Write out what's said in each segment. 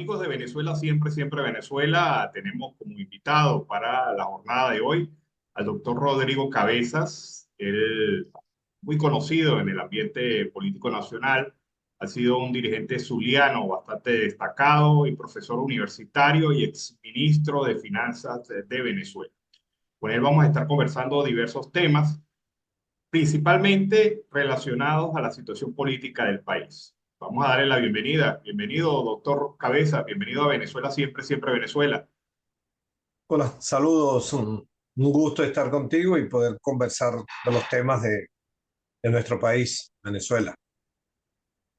amigos de Venezuela, siempre, siempre Venezuela, tenemos como invitado para la jornada de hoy al doctor Rodrigo Cabezas. Él, muy conocido en el ambiente político nacional, ha sido un dirigente zuliano bastante destacado y profesor universitario y exministro de Finanzas de Venezuela. Con él vamos a estar conversando diversos temas, principalmente relacionados a la situación política del país. Vamos a darle la bienvenida. Bienvenido, doctor Cabeza. Bienvenido a Venezuela, siempre, siempre Venezuela. Hola, saludos. Un gusto estar contigo y poder conversar de los temas de nuestro país, Venezuela.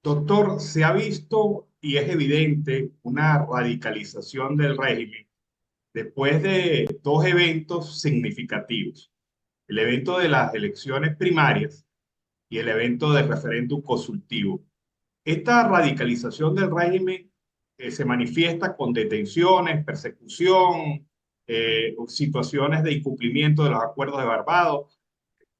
Doctor, se ha visto y es evidente una radicalización del régimen después de dos eventos significativos. El evento de las elecciones primarias y el evento del referéndum consultivo. Esta radicalización del régimen se manifiesta con detenciones, persecución, situaciones de incumplimiento de los acuerdos de Barbados.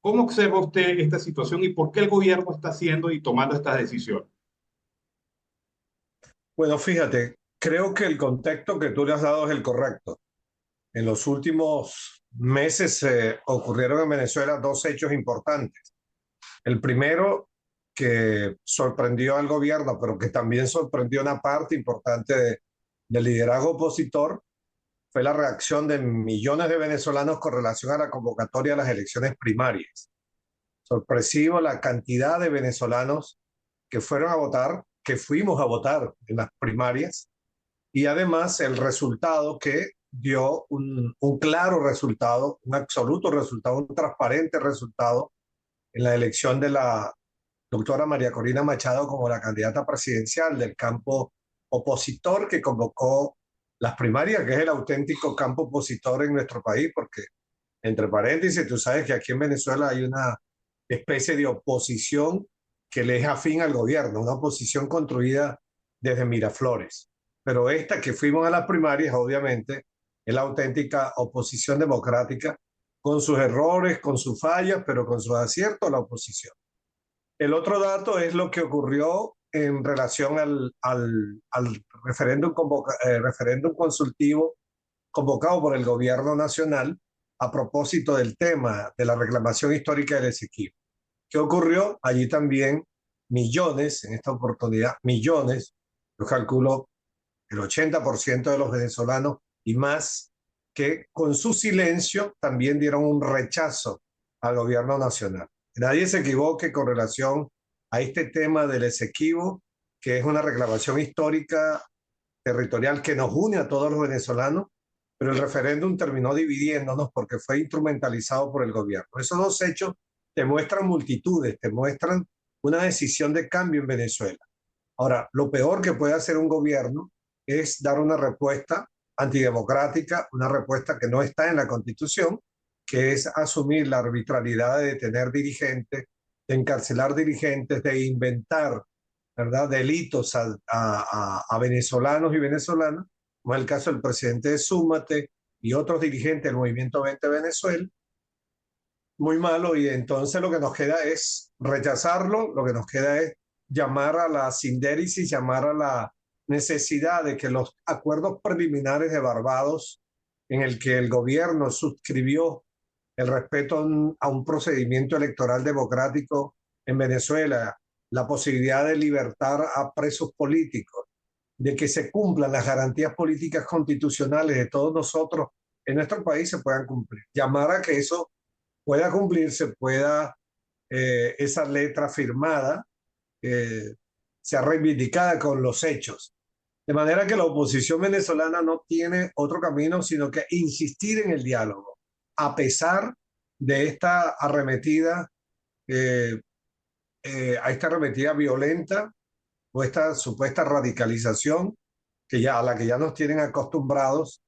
¿Cómo observa usted esta situación y por qué el gobierno está haciendo y tomando estas decisiones? Bueno, fíjate, creo que el contexto que tú le has dado es el correcto. En los últimos meses ocurrieron en Venezuela dos hechos importantes. El primero, que sorprendió al gobierno, pero que también sorprendió una parte importante del liderazgo opositor, fue la reacción de millones de venezolanos con relación a la convocatoria a las elecciones primarias. Sorpresivo la cantidad de venezolanos que fueron a votar, que fuimos a votar en las primarias, y además el resultado que dio un claro resultado, un absoluto resultado, un transparente resultado en la elección de la doctora María Corina Machado como la candidata presidencial del campo opositor que convocó las primarias, que es el auténtico campo opositor en nuestro país, porque, entre paréntesis, tú sabes que aquí en Venezuela hay una especie de oposición que le es afín al gobierno, una oposición construida desde Miraflores. Pero esta que fuimos a las primarias, obviamente, es la auténtica oposición democrática, con sus errores, con sus fallas, pero con sus aciertos, la oposición. El otro dato es lo que ocurrió en relación al referéndum consultivo convocado por el gobierno nacional a propósito del tema de la reclamación histórica del Esequibo. ¿Qué ocurrió? Allí también millones, en esta oportunidad, millones, yo calculo el 80% de los venezolanos y más, que con su silencio también dieron un rechazo al gobierno nacional. Nadie se equivoque con relación a este tema del Esequibo, que es una reclamación histórica territorial que nos une a todos los venezolanos, pero el referéndum terminó dividiéndonos porque fue instrumentalizado por el gobierno. Esos dos hechos te muestran multitudes, te muestran una decisión de cambio en Venezuela. Ahora, lo peor que puede hacer un gobierno es dar una respuesta antidemocrática, una respuesta que no está en la Constitución, que es asumir la arbitrariedad de detener dirigentes, de encarcelar dirigentes, de inventar, ¿verdad?, delitos a venezolanos y venezolanas, como es el caso del presidente de Súmate y otros dirigentes del Movimiento 20 Venezuela. Muy malo, y entonces lo que nos queda es rechazarlo, lo que nos queda es llamar a la sindéresis, llamar a la necesidad de que los acuerdos preliminares de Barbados, en el que el gobierno suscribió el respeto a un procedimiento electoral democrático en Venezuela, la posibilidad de libertar a presos políticos, de que se cumplan las garantías políticas constitucionales de todos nosotros en nuestro país, se puedan cumplir. Llamar a que eso pueda cumplirse, pueda esa letra firmada sea reivindicada con los hechos. De manera que la oposición venezolana no tiene otro camino sino que insistir en el diálogo, a pesar de esta arremetida, eh, a esta arremetida violenta o esta supuesta radicalización a la que ya nos tienen acostumbrados,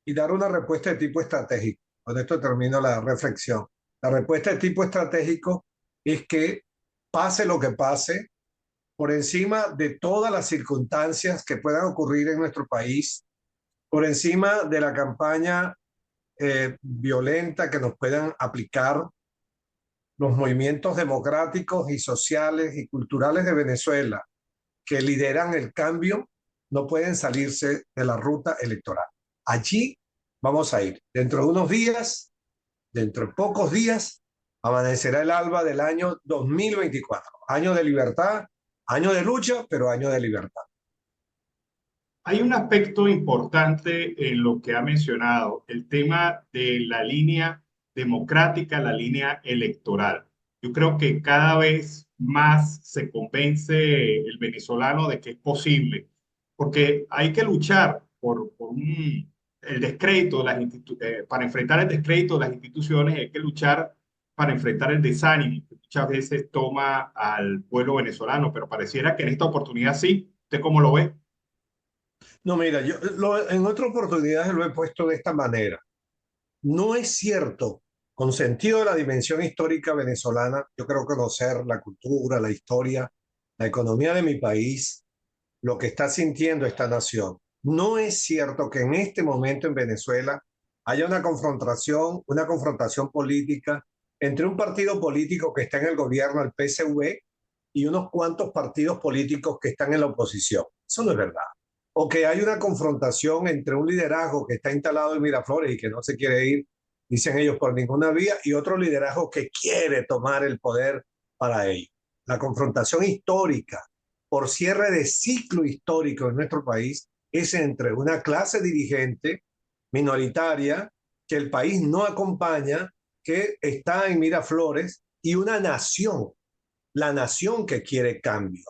y dar una respuesta de tipo estratégico. Con esto termino la reflexión. La respuesta de tipo estratégico es que pase lo que pase, por encima de todas las circunstancias que puedan ocurrir en nuestro país, por encima de la campaña violenta que nos puedan aplicar los movimientos democráticos y sociales y culturales de Venezuela, que lideran el cambio, no pueden salirse de la ruta electoral. Allí vamos a ir. Dentro de unos días, dentro de pocos días, amanecerá el alba del año 2024. Año de libertad, año de lucha, pero año de libertad. Hay un aspecto importante en lo que ha mencionado, el tema de la línea democrática, la línea electoral. Yo creo que cada vez más se convence el venezolano de que es posible, porque hay que luchar el descrédito de para enfrentar el descrédito de las instituciones, hay que luchar para enfrentar el desánimo que muchas veces toma al pueblo venezolano, pero pareciera que en esta oportunidad sí. ¿Usted cómo lo ve? No, mira, en otra oportunidad lo he puesto de esta manera. No es cierto, con sentido de la dimensión histórica venezolana, yo creo conocer la cultura, la historia, la economía de mi país, lo que está sintiendo esta nación. No es cierto que en este momento en Venezuela haya una confrontación política entre un partido político que está en el gobierno, el PSV, y unos cuantos partidos políticos que están en la oposición. Eso no es verdad. O que hay una confrontación entre un liderazgo que está instalado en Miraflores y que no se quiere ir, dicen ellos, por ninguna vía, y otro liderazgo que quiere tomar el poder para ello. La confrontación histórica por cierre de ciclo histórico en nuestro país es entre una clase dirigente minoritaria que el país no acompaña, que está en Miraflores, y una nación, la nación que quiere cambio.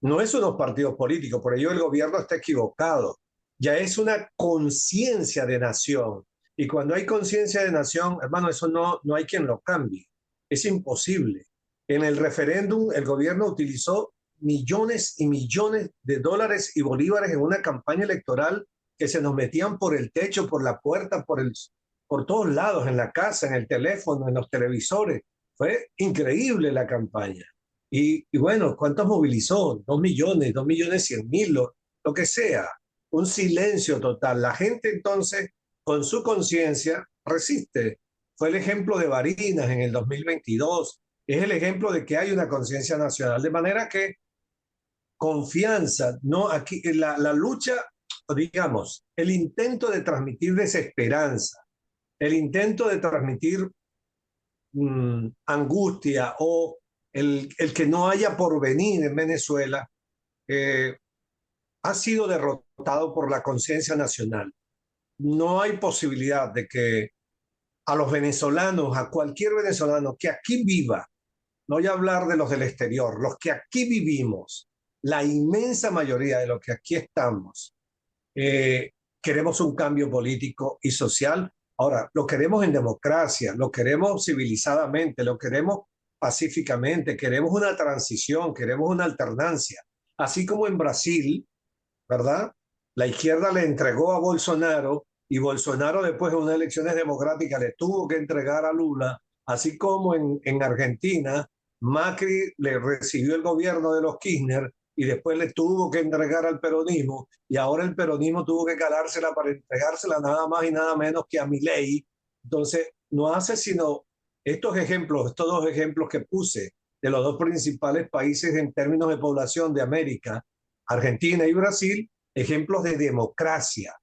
No es unos partidos políticos, por ello el gobierno está equivocado. Ya es una conciencia de nación. Y cuando hay conciencia de nación, hermano, eso no hay quien lo cambie. Es imposible. En el referéndum, el gobierno utilizó millones y millones de dólares y bolívares en una campaña electoral que se nos metían por el techo, por la puerta, por todos lados, en la casa, en el teléfono, en los televisores. Fue increíble la campaña. Y bueno, ¿cuántos movilizó? 2 millones, 2.100.000, lo que sea. Un silencio total. La gente entonces, con su conciencia, resiste. Fue el ejemplo de Barinas en el 2022. Es el ejemplo de que hay una conciencia nacional. De manera que confianza, ¿no? Aquí la lucha, digamos, el intento de transmitir desesperanza, el intento de transmitir angustia o el que no haya porvenir en Venezuela, eh, ha sido derrotado por la conciencia nacional. No hay posibilidad de que a los venezolanos, a cualquier venezolano que aquí viva, no voy a hablar de los del exterior, los que aquí vivimos, la inmensa mayoría de los que aquí estamos, eh, queremos un cambio político y social. Ahora, lo queremos en democracia, lo queremos civilizadamente, lo queremos pacíficamente, queremos una transición, queremos una alternancia. Así como en Brasil, ¿verdad? La izquierda le entregó a Bolsonaro y Bolsonaro después de unas elecciones democráticas le tuvo que entregar a Lula, así como en Argentina, Macri le recibió el gobierno de los Kirchner y después le tuvo que entregar al peronismo y ahora el peronismo tuvo que calársela para entregársela nada más y nada menos que a Milei. Entonces, no hace sino estos 2 ejemplos que puse de los 2 principales países en términos de población de América, Argentina y Brasil, ejemplos de democracia,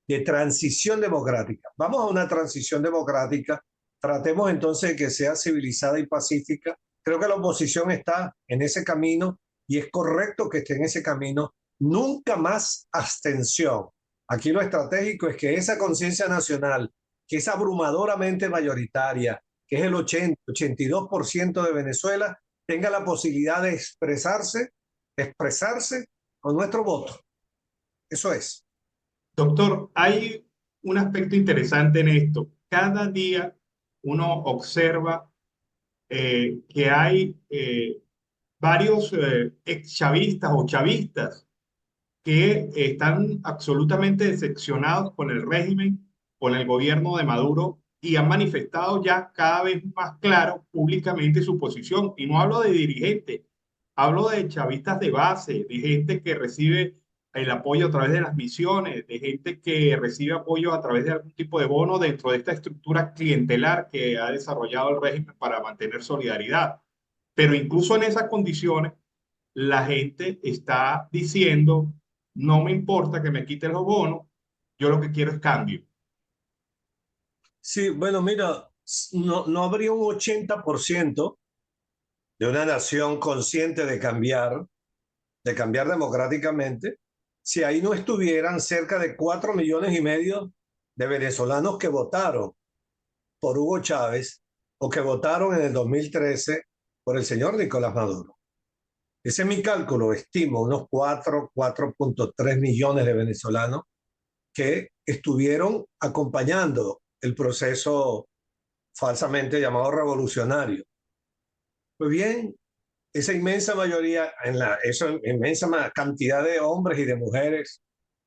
de transición democrática. Vamos a una transición democrática, tratemos entonces de que sea civilizada y pacífica. Creo que la oposición está en ese camino y es correcto que esté en ese camino. Nunca más abstención. Aquí lo estratégico es que esa conciencia nacional, que es abrumadoramente mayoritaria, que es el 82% de Venezuela, tenga la posibilidad de expresarse con nuestro voto. Eso es. Doctor, hay un aspecto interesante en esto. Cada día uno observa que hay varios ex chavistas o chavistas que están absolutamente decepcionados con el régimen, con el gobierno de Maduro y han manifestado ya cada vez más claro públicamente su posición. Y no hablo de dirigentes, hablo de chavistas de base, de gente que recibe el apoyo a través de las misiones, de gente que recibe apoyo a través de algún tipo de bono dentro de esta estructura clientelar que ha desarrollado el régimen para mantener solidaridad. Pero incluso en esas condiciones, la gente está diciendo no me importa que me quiten los bonos, yo lo que quiero es cambio. Sí, bueno, mira, no habría un 80% de una nación consciente de cambiar democráticamente, si ahí no estuvieran cerca de 4,5 millones de venezolanos que votaron por Hugo Chávez o que votaron en el 2013 por el señor Nicolás Maduro. Ese es mi cálculo, estimo unos 4,3 millones de venezolanos que estuvieron acompañando el proceso falsamente llamado revolucionario. Pues bien, esa inmensa mayoría, esa inmensa cantidad de hombres y de mujeres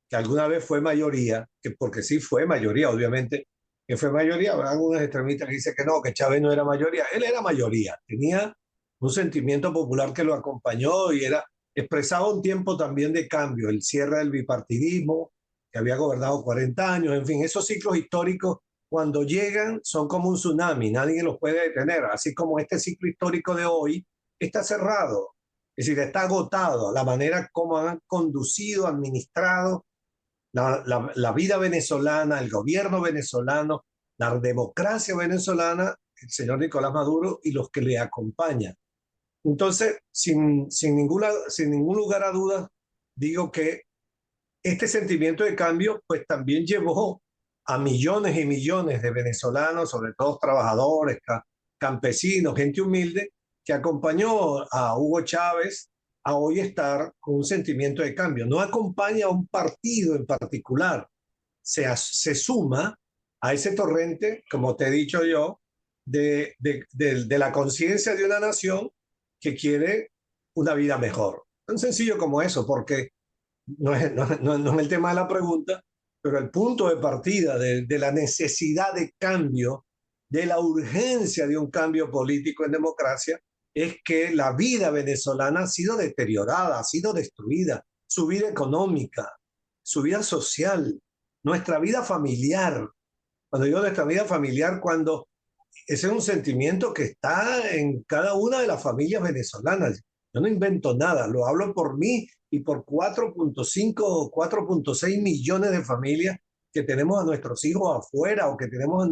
que alguna vez fue mayoría, que porque sí fue mayoría, obviamente, que fue mayoría, habrá algunos extremistas que dicen que no, que Chávez no era mayoría, él era mayoría, tenía un sentimiento popular que lo acompañó y expresaba un tiempo también de cambio, el cierre del bipartidismo, que había gobernado 40 años, en fin, esos ciclos históricos cuando llegan son como un tsunami, nadie los puede detener, así como este ciclo histórico de hoy está cerrado, es decir, está agotado, la manera como han conducido, administrado la vida venezolana, el gobierno venezolano, la democracia venezolana, el señor Nicolás Maduro y los que le acompañan. Entonces, sin ningún lugar a dudas, digo que este sentimiento de cambio pues también llevó a millones y millones de venezolanos, sobre todo trabajadores, campesinos, gente humilde, que acompañó a Hugo Chávez a hoy estar con un sentimiento de cambio. No acompaña a un partido en particular, se suma a ese torrente, como te he dicho yo, de la conciencia de una nación que quiere una vida mejor. Tan sencillo como eso, porque no es el tema de la pregunta, pero el punto de partida de la necesidad de cambio, de la urgencia de un cambio político en democracia, es que la vida venezolana ha sido deteriorada, ha sido destruida, su vida económica, su vida social, nuestra vida familiar. Cuando digo nuestra vida familiar, cuando ese es un sentimiento que está en cada una de las familias venezolanas. Yo no invento nada, lo hablo por mí y por 4,5 o 4,6 millones de familias que tenemos a nuestros hijos afuera o que tenemos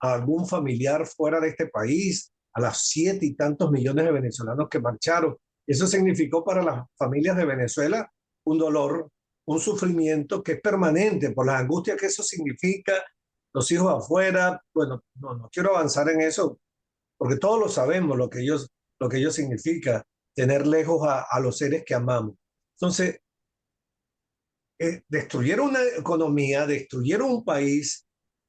a algún familiar fuera de este país, a las 7 y tantos millones de venezolanos que marcharon. Eso significó para las familias de Venezuela un dolor, un sufrimiento que es permanente por las angustias que eso significa, los hijos afuera. Bueno, no quiero avanzar en eso porque todos lo sabemos lo que ello significa, tener lejos a los seres que amamos. Entonces, destruyeron una economía, destruyeron un país,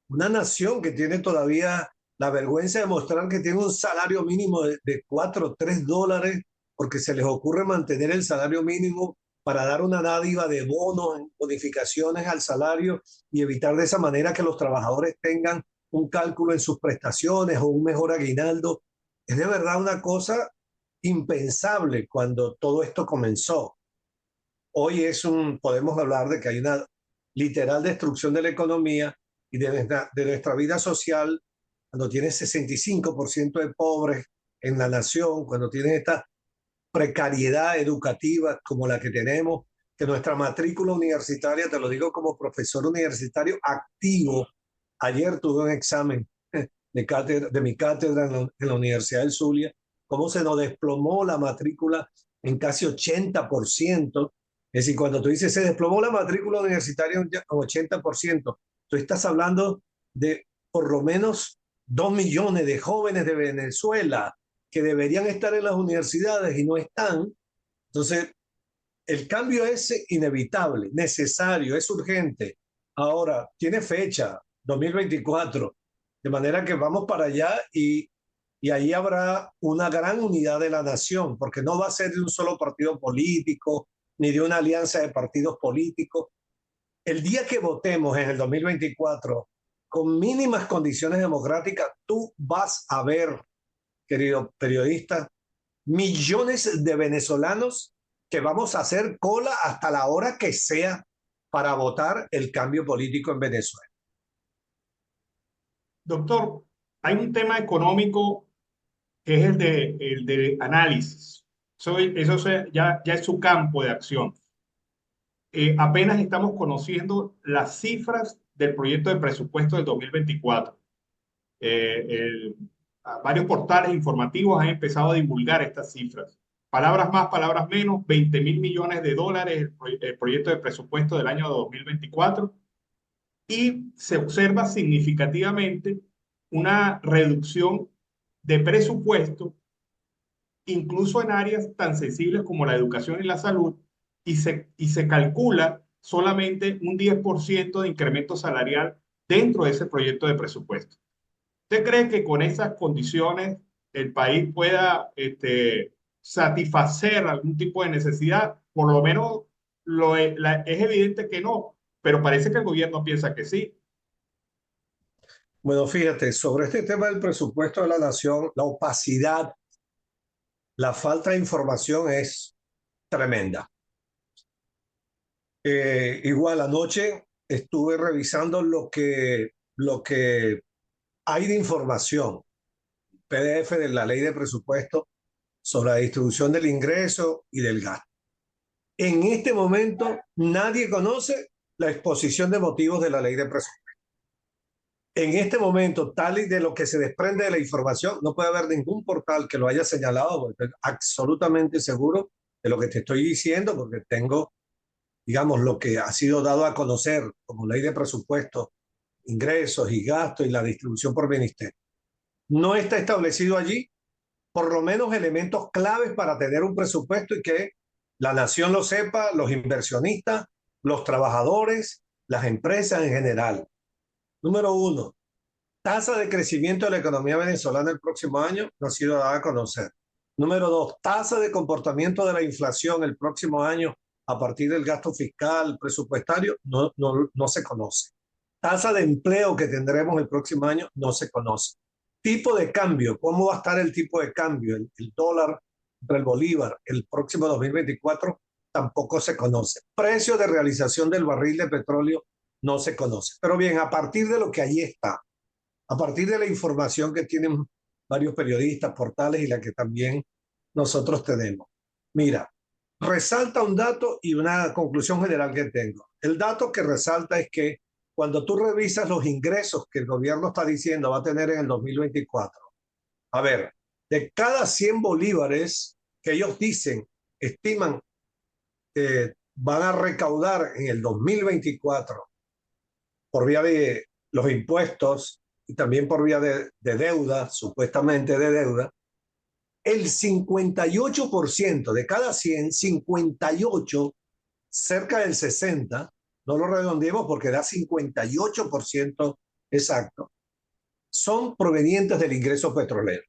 una nación que tiene todavía la vergüenza de mostrar que tiene un salario mínimo de 4 o 3 dólares, porque se les ocurre mantener el salario mínimo para dar una dádiva de bonos, bonificaciones al salario y evitar de esa manera que los trabajadores tengan un cálculo en sus prestaciones o un mejor aguinaldo. Es de verdad una cosa impensable cuando todo esto comenzó. Hoy podemos hablar de que hay una literal destrucción de la economía y de nuestra vida social, cuando tienes 65% de pobres en la nación, cuando tienes esta precariedad educativa como la que tenemos, que nuestra matrícula universitaria, te lo digo como profesor universitario activo, ayer tuve un examen de mi cátedra en la Universidad del Zulia, cómo se nos desplomó la matrícula en casi 80%. Es decir, cuando tú dices se desplomó la matrícula universitaria en 80%, tú estás hablando de por lo menos 2 millones de jóvenes de Venezuela que deberían estar en las universidades y no están. Entonces, el cambio es inevitable, necesario, es urgente. Ahora, tiene fecha, 2024, de manera que vamos para allá y ahí habrá una gran unidad de la nación, porque no va a ser de un solo partido político, ni de una alianza de partidos políticos. El día que votemos en el 2024 con mínimas condiciones democráticas, tú vas a ver, querido periodista, millones de venezolanos que vamos a hacer cola hasta la hora que sea para votar el cambio político en Venezuela. Doctor, hay un tema económico que es el de análisis. Ya es su campo de acción. apenas estamos conociendo las cifras del proyecto de presupuesto del 2024. Eh, el- Varios portales informativos han empezado a divulgar estas cifras. Palabras más, palabras menos, 20.000 millones de dólares el proyecto de presupuesto del año 2024 y se observa significativamente una reducción de presupuesto, incluso en áreas tan sensibles como la educación y la salud, y se calcula solamente un 10% de incremento salarial dentro de ese proyecto de presupuesto. ¿Usted cree que con esas condiciones el país pueda satisfacer algún tipo de necesidad? Por lo menos es evidente que no, pero parece que el gobierno piensa que sí. Bueno, fíjate, sobre este tema del presupuesto de la nación, la opacidad, la falta de información es tremenda. Igual anoche estuve revisando lo que hay de información, PDF de la ley de presupuesto sobre la distribución del ingreso y del gasto. En este momento nadie conoce la exposición de motivos de la ley de presupuesto. En este momento, tal y de lo que se desprende de la información, no puede haber ningún portal que lo haya señalado, porque estoy absolutamente seguro de lo que te estoy diciendo, porque tengo, digamos, lo que ha sido dado a conocer como ley de presupuesto, ingresos y gastos y la distribución por ministerio. No está establecido allí, por lo menos, elementos claves para tener un presupuesto y que la nación lo sepa, los inversionistas, los trabajadores, las empresas en general. Número uno, tasa de crecimiento de la economía venezolana el próximo año no ha sido dada a conocer. Número dos, tasa de comportamiento de la inflación el próximo año a partir del gasto fiscal presupuestario no se conoce. Tasa de empleo que tendremos el próximo año no se conoce. Tipo de cambio, ¿cómo va a estar el tipo de cambio? El dólar entre el bolívar el próximo 2024 tampoco se conoce. Precio de realización del barril de petróleo no se conoce. Pero bien, a partir de lo que allí está, a partir de la información que tienen varios periodistas, portales y la que también nosotros tenemos. Mira, resalta un dato y una conclusión general que tengo. El dato que resalta es que cuando tú revisas los ingresos que el gobierno está diciendo va a tener en el 2024, a ver, de cada 100 bolívares que ellos dicen, estiman, van a recaudar en el 2024 por vía de los impuestos y también por vía de deuda, supuestamente de deuda, el 58% de cada 100, 58, cerca del 60, no lo redondeemos porque da 58% exacto, son provenientes del ingreso petrolero.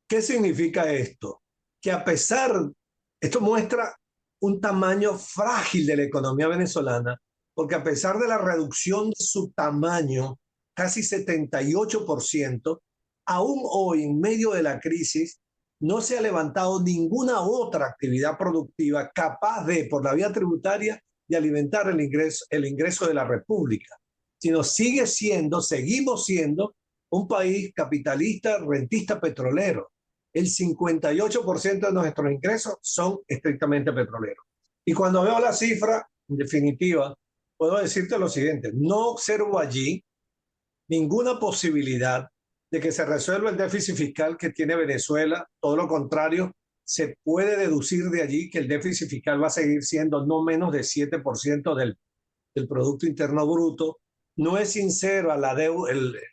¿Qué significa esto? Que a pesar, esto muestra un tamaño frágil de la economía venezolana, porque a pesar de la reducción de su tamaño, casi 78%, aún hoy, en medio de la crisis, no se ha levantado ninguna otra actividad productiva capaz de, por la vía tributaria, de alimentar el ingreso de la República, sino seguimos siendo un país capitalista, rentista, petrolero. El 58% de nuestros ingresos son estrictamente petroleros. Y cuando veo la cifra, en definitiva, puedo decirte lo siguiente, no observo allí ninguna posibilidad de que se resuelva el déficit fiscal que tiene Venezuela. Todo lo contrario, se puede deducir de allí que el déficit fiscal va a seguir siendo no menos de 7% del Producto Interno Bruto. No es sincero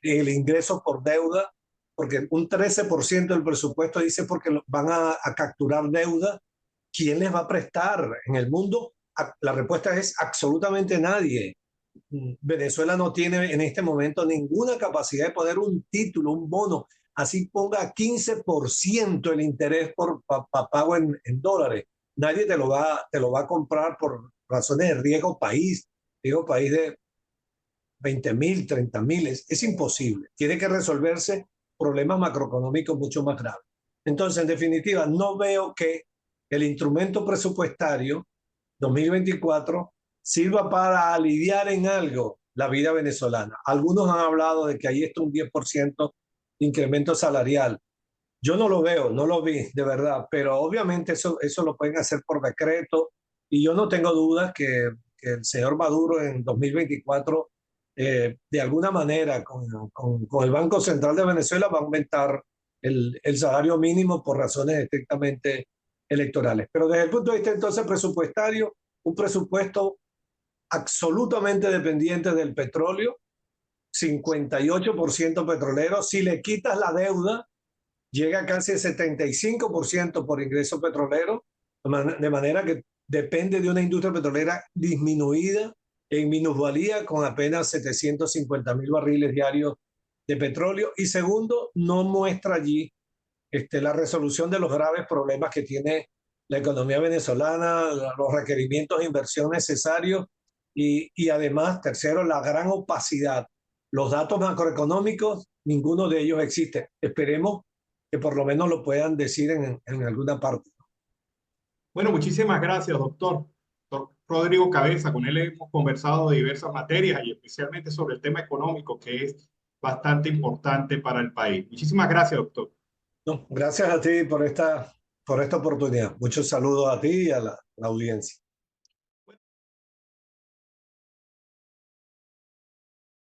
el ingreso por deuda, porque un 13% del presupuesto dice porque van a capturar deuda. ¿Quién les va a prestar en el mundo? La respuesta es absolutamente nadie. Venezuela no tiene en este momento ninguna capacidad de poner un título, un bono, así ponga 15% el interés por pago en dólares. Nadie te lo va a comprar por razones de riesgo país de 20.000, 30.000, es imposible. Tiene que resolverse problemas macroeconómicos mucho más graves. Entonces, en definitiva, no veo que el instrumento presupuestario 2024 sirva para aliviar en algo la vida venezolana. Algunos han hablado de que ahí está un 10% de incremento salarial. Yo no lo veo, no lo vi de verdad, pero obviamente eso lo pueden hacer por decreto y yo no tengo dudas que que el señor Maduro en 2024, de alguna manera, con el Banco Central de Venezuela, va a aumentar el salario mínimo por razones estrictamente electorales. Pero desde el punto de vista entonces presupuestario, un presupuesto absolutamente dependiente del petróleo, 58% petrolero. Si le quitas la deuda, llega casi al 75% por ingreso petrolero, de manera que depende de una industria petrolera disminuida en minusvalía con apenas 750.000 barriles diarios de petróleo. Y segundo, no muestra allí la resolución de los graves problemas que tiene la economía venezolana, los requerimientos de inversión necesarios y además, tercero, la gran opacidad. Los datos macroeconómicos, ninguno de ellos existe. Esperemos que por lo menos lo puedan decir en alguna parte. Bueno, muchísimas gracias, doctor. Doctor Rodrigo Cabeza, con él hemos conversado de diversas materias y especialmente sobre el tema económico, que es bastante importante para el país. Muchísimas gracias, doctor. No, gracias a ti por esta oportunidad. Muchos saludos a ti y a la audiencia.